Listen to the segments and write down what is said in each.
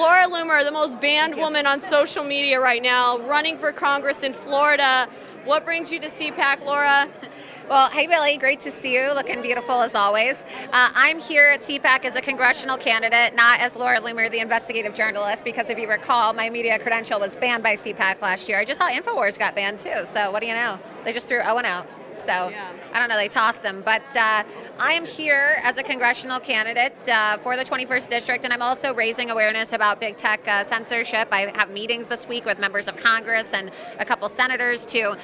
Laura Loomer, the most banned woman on social media right now, running for Congress in Florida. What brings you to CPAC, Laura? Well, hey Billy, great to see you, looking beautiful as always. I'm here at CPAC as a congressional candidate, not as Laura Loomer, the investigative journalist, because if you recall, my media credential was banned by CPAC last year. I just saw InfoWars got banned too, so what do you know? They just threw Owen out. So yeah. I don't know, they tossed him. But I am here as a congressional candidate for the 21st District, and I'm also raising awareness about big tech censorship. I have meetings this week with members of Congress and a couple senators to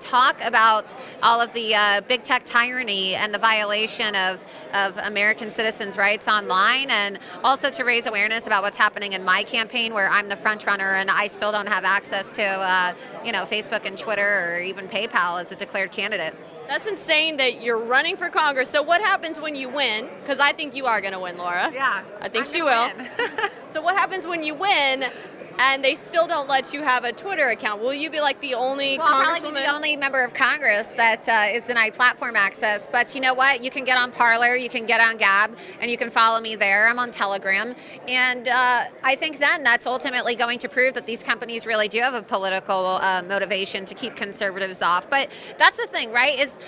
talk about all of the big tech tyranny and the violation of American citizens' rights online, and also to raise awareness about what's happening in my campaign, where I'm the front runner and I still don't have access to Facebook and Twitter or even PayPal as a declared candidate. That's insane that you're running for Congress. So what happens when you win? Because I think you are going to win, Laura. Yeah. I think she will. So what happens when you win and they still don't let you have a Twitter account? Will you be like the only Congresswoman? I'll probably be the only member of Congress that is denied platform access. But you know what? You can get on Parler, you can get on Gab, and you can follow me there. I'm on Telegram. And I think then that's ultimately going to prove that these companies really do have a political motivation to keep conservatives off. But that's the thing, right? Is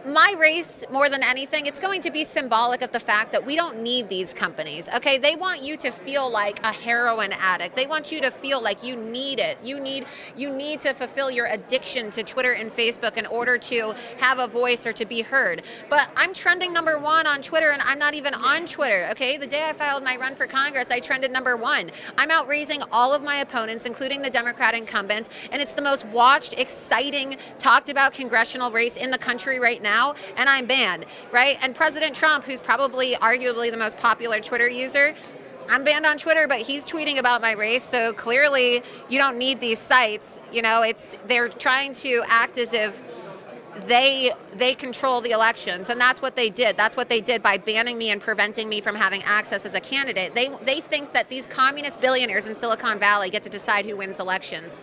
my race, more than anything, it's going to be symbolic of the fact that we don't need these companies, okay? They want you to feel like a heroin addict. They want you to feel like you need it. You need to fulfill your addiction to Twitter and Facebook in order to have a voice or to be heard. But I'm trending #1 on Twitter, and I'm not even on Twitter, okay? The day I filed my run for Congress, I trended #1. I'm outraising all of my opponents, including the Democrat incumbent, and it's the most watched, exciting, talked about congressional race in the country right now. And I'm banned, right? And President Trump, who's probably arguably the most popular Twitter user, I'm banned on Twitter, but he's tweeting about my race, so clearly you don't need these sites. They're trying to act as if they control the elections, and that's what they did. That's what they did by banning me and preventing me from having access as a candidate. They think that these communist billionaires in Silicon Valley get to decide who wins elections.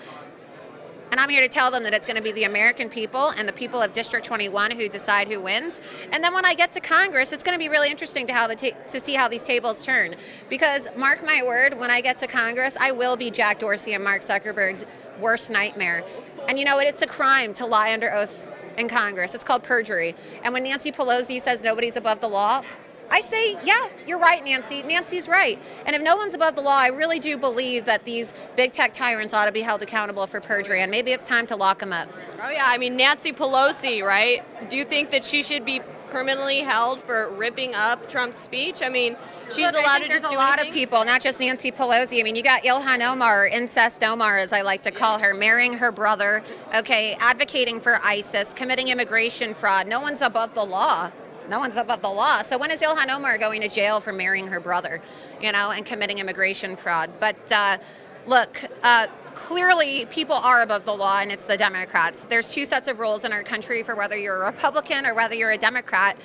And I'm here to tell them that it's going to be the American people and the people of District 21 who decide who wins. And then when I get to Congress, it's going to be really interesting to see how these tables turn. Because mark my word, when I get to Congress, I will be Jack Dorsey and Mark Zuckerberg's worst nightmare. And you know what? It's a crime to lie under oath in Congress. It's called perjury. And when Nancy Pelosi says nobody's above the law, I say, yeah, you're right, Nancy. Nancy's right. And if no one's above the law, I really do believe that these big tech tyrants ought to be held accountable for perjury, and maybe it's time to lock them up. Oh, yeah. I mean, Nancy Pelosi, right? Do you think that she should be criminally held for ripping up Trump's speech? I mean, she's allowed to just do anything? There's a lot of people, not just Nancy Pelosi. I mean, you got Ilhan Omar, or Incest Omar, as I like to call her, marrying her brother, okay, advocating for ISIS, committing immigration fraud. No one's above the law. No one's above the law. So when is Ilhan Omar going to jail for marrying her brother, and committing immigration fraud? But look, clearly people are above the law, and it's the Democrats. There's two sets of rules in our country for whether you're a Republican or whether you're a Democrat.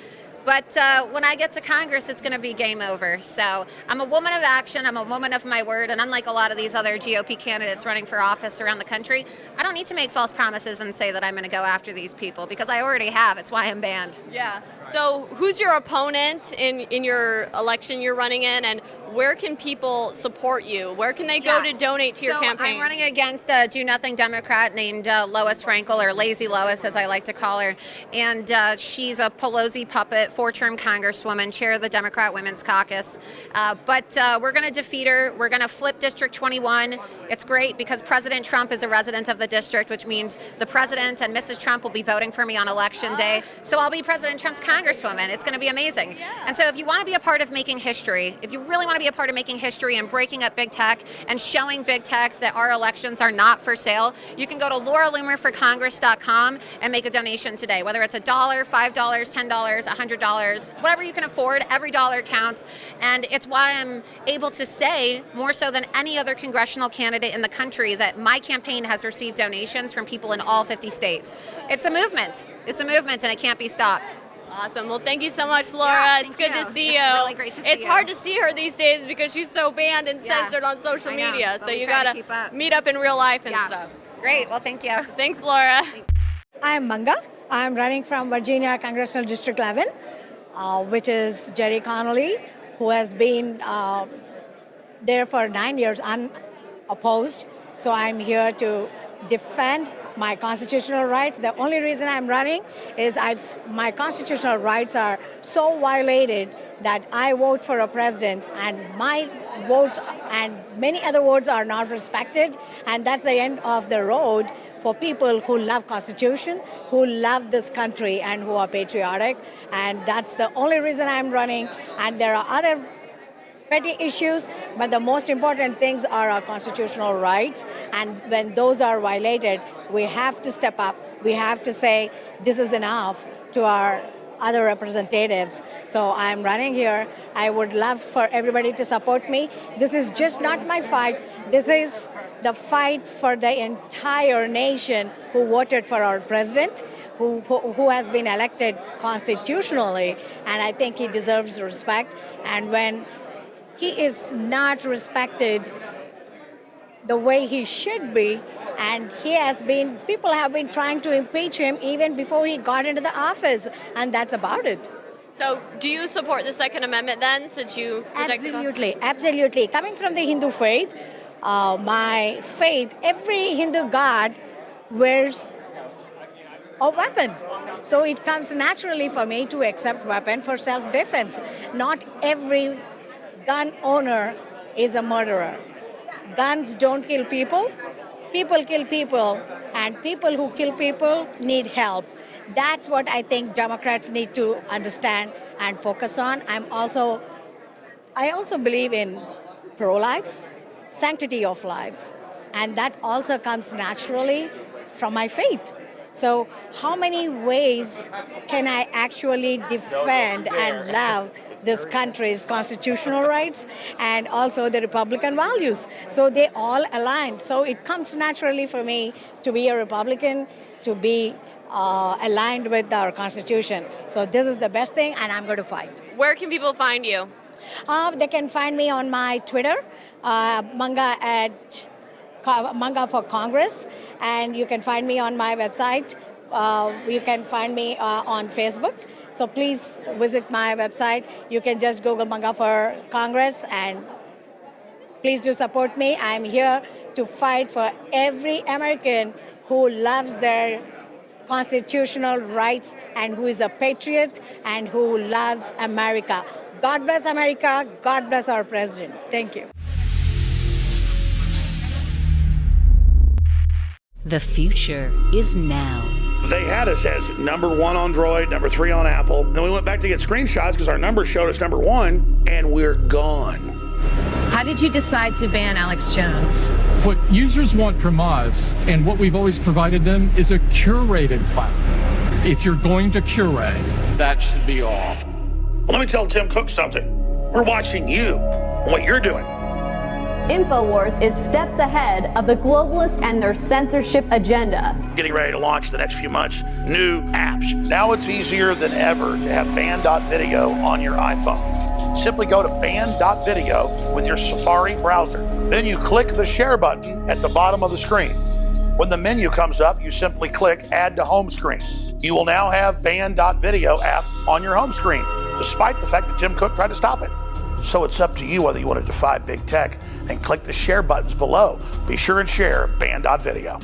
But when I get to Congress, it's going to be game over. So I'm a woman of action. I'm a woman of my word. And unlike a lot of these other GOP candidates running for office around the country, I don't need to make false promises and say that I'm going to go after these people, because I already have. It's why I'm banned. Yeah. So who's your opponent in your election you're running in, and where can people support you? Where can they go to donate to your campaign? I'm running against a do-nothing Democrat named Lois Frankel, or Lazy Lois, as I like to call her. And she's a Pelosi puppet, 4-term Congresswoman, chair of the Democrat Women's Caucus. But we're going to defeat her. We're going to flip District 21. It's great because President Trump is a resident of the district, which means the president and Mrs. Trump will be voting for me on Election Day. So I'll be President Trump's Congresswoman. It's going to be amazing. Yeah. And so if you want to be a part of making history, if you really want to be a part of making history and breaking up big tech and showing big tech that our elections are not for sale, you can go to lauraloomerforcongress.com and make a donation today. Whether it's $1, $5, $10, $100, whatever you can afford, every dollar counts. And it's why I'm able to say, more so than any other congressional candidate in the country, that my campaign has received donations from people in all 50 states. It's a movement. It's a movement, and it can't be stopped. Awesome. Well, thank you so much, Laura. Yeah, it's good to see you. you. It's really great to see It's you. hard to see her these days because she's so banned and censored on social media. So you got to meet up in real life and stuff. Great. Well, thank you. Thanks, Laura. I'm Manga. I'm running from Virginia Congressional District 11, which is Jerry Connolly, who has been there for 9 years unopposed. So I'm here to defend my constitutional rights. The only reason I'm running is my constitutional rights are so violated that I vote for a president and my votes and many other votes are not respected. And that's the end of the road for people who love Constitution, who love this country and who are patriotic. And that's the only reason I'm running. And there are other petty issues, but the most important things are our constitutional rights. And when those are violated, we have to step up. We have to say this is enough to our other representatives. So I'm running here. I would love for everybody to support me. This is just not my fight. This is the fight for the entire nation who voted for our president, who has been elected constitutionally, and I think he deserves respect. And when he is not respected the way he should be, and people have been trying to impeach him even before he got into the office, and that's about it. So do you support the Second Amendment then, since you protect the Constitution? Absolutely. Coming from the Hindu faith, my faith, every Hindu god wears a weapon. So it comes naturally for me to accept weapon for self-defense. Not every gun owner is a murderer. Guns don't kill people. People kill people, and people who kill people need help. That's what I think Democrats need to understand and focus on. I also believe in pro-life, sanctity of life, and that also comes naturally from my faith. So how many ways can I actually defend and love this country's constitutional rights and also the Republican values? So they all align. So it comes naturally for me to be a Republican, to be aligned with our Constitution. So this is the best thing, and I'm going to fight. Where can people find you? They can find me on my Twitter, Manga for Congress, and you can find me on my website. You can find me on Facebook. So please visit my website. You can just Google Manga for Congress, and please do support me. I'm here to fight for every American who loves their constitutional rights and who is a patriot and who loves America. God bless America. God bless our president. Thank you. The future is now. They had us as number 1 on Droid, number 3 on Apple. Then we went back to get screenshots because our numbers showed us number 1, and we're gone. How did you decide to ban Alex Jones? What users want from us, and what we've always provided them, is a curated platform. If you're going to curate, that should be all. Let me tell Tim Cook something. We're watching you and what you're doing. InfoWars is steps ahead of the globalists and their censorship agenda. Getting ready to launch the next few months new apps. Now it's easier than ever to have band.video on your iPhone. Simply go to band.video with your Safari browser. Then you click the share button at the bottom of the screen. When the menu comes up, you simply click Add to Home Screen. You will now have band.video app on your home screen, despite the fact that Tim Cook tried to stop it. So it's up to you whether you want to defy big tech and click the share buttons below. Be sure and share band.video.